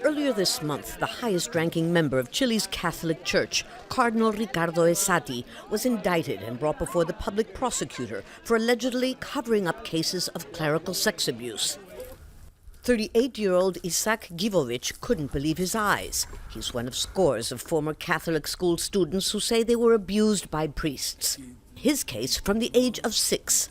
Earlier this month, the highest-ranking member of Chile's Catholic Church, Cardinal Ricardo Esati, was indicted and brought before the public prosecutor for allegedly covering up cases of clerical sex abuse. 38-year-old Isaac Givovich couldn't believe his eyes. He's one of scores of former Catholic school students who say they were abused by priests. His case from the age of 6.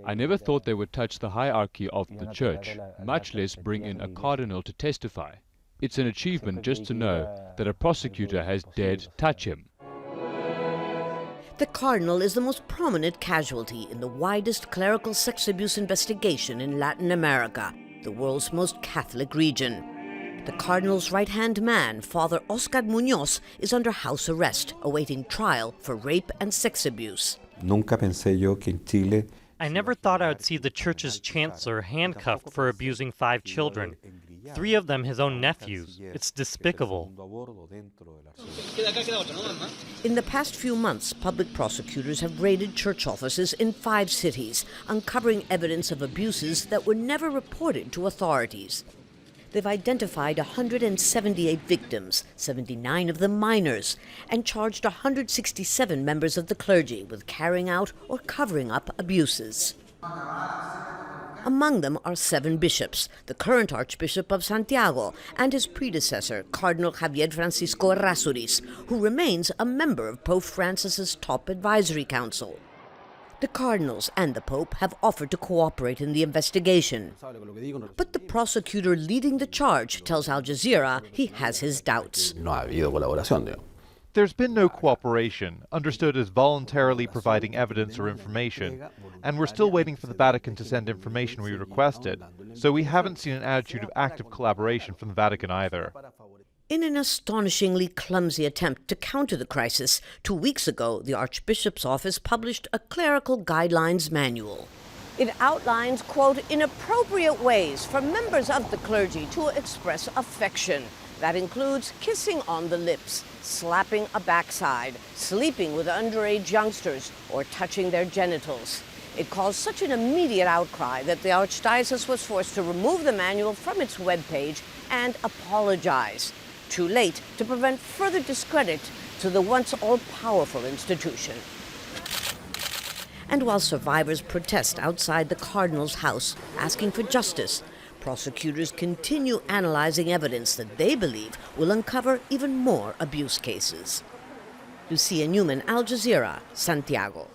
I never thought they would touch the hierarchy of the church, much less bring in a cardinal to testify. It's an achievement just to know that a prosecutor has dared touch him. The cardinal is the most prominent casualty in the widest clerical sex abuse investigation in Latin America, the world's most Catholic region. The cardinal's right-hand man, Father Oscar Muñoz, is under house arrest, awaiting trial for rape and sex abuse. I never thought I would see the church's chancellor handcuffed for abusing 5 children. 3 of them his own nephews. It's despicable. In the past few months, public prosecutors have raided church offices in 5 cities, uncovering evidence of abuses that were never reported to authorities. They've identified 178 victims, 79 of them minors, and charged 167 members of the clergy with carrying out or covering up abuses. Among them are 7 bishops, the current archbishop of Santiago and his predecessor, Cardinal Javier Francisco Errázuriz, who remains a member of Pope Francis's top advisory council. The cardinals and the Pope have offered to cooperate in the investigation. But the prosecutor leading the charge tells Al Jazeera he has his doubts. There's been no cooperation, understood as voluntarily providing evidence or information, and we're still waiting for the Vatican to send information we requested, so we haven't seen an attitude of active collaboration from the Vatican either. In an astonishingly clumsy attempt to counter the crisis, 2 weeks ago, the Archbishop's office published a clerical guidelines manual. It outlines, quote, inappropriate ways for members of the clergy to express affection. That includes kissing on the lips, slapping a backside, sleeping with underage youngsters, or touching their genitals. It caused such an immediate outcry that the Archdiocese was forced to remove the manual from its webpage and apologize. Too late to prevent further discredit to the once all-powerful institution. And while survivors protest outside the cardinal's house, asking for justice, prosecutors continue analyzing evidence that they believe will uncover even more abuse cases. Lucia, Newman, Al Jazeera, Santiago.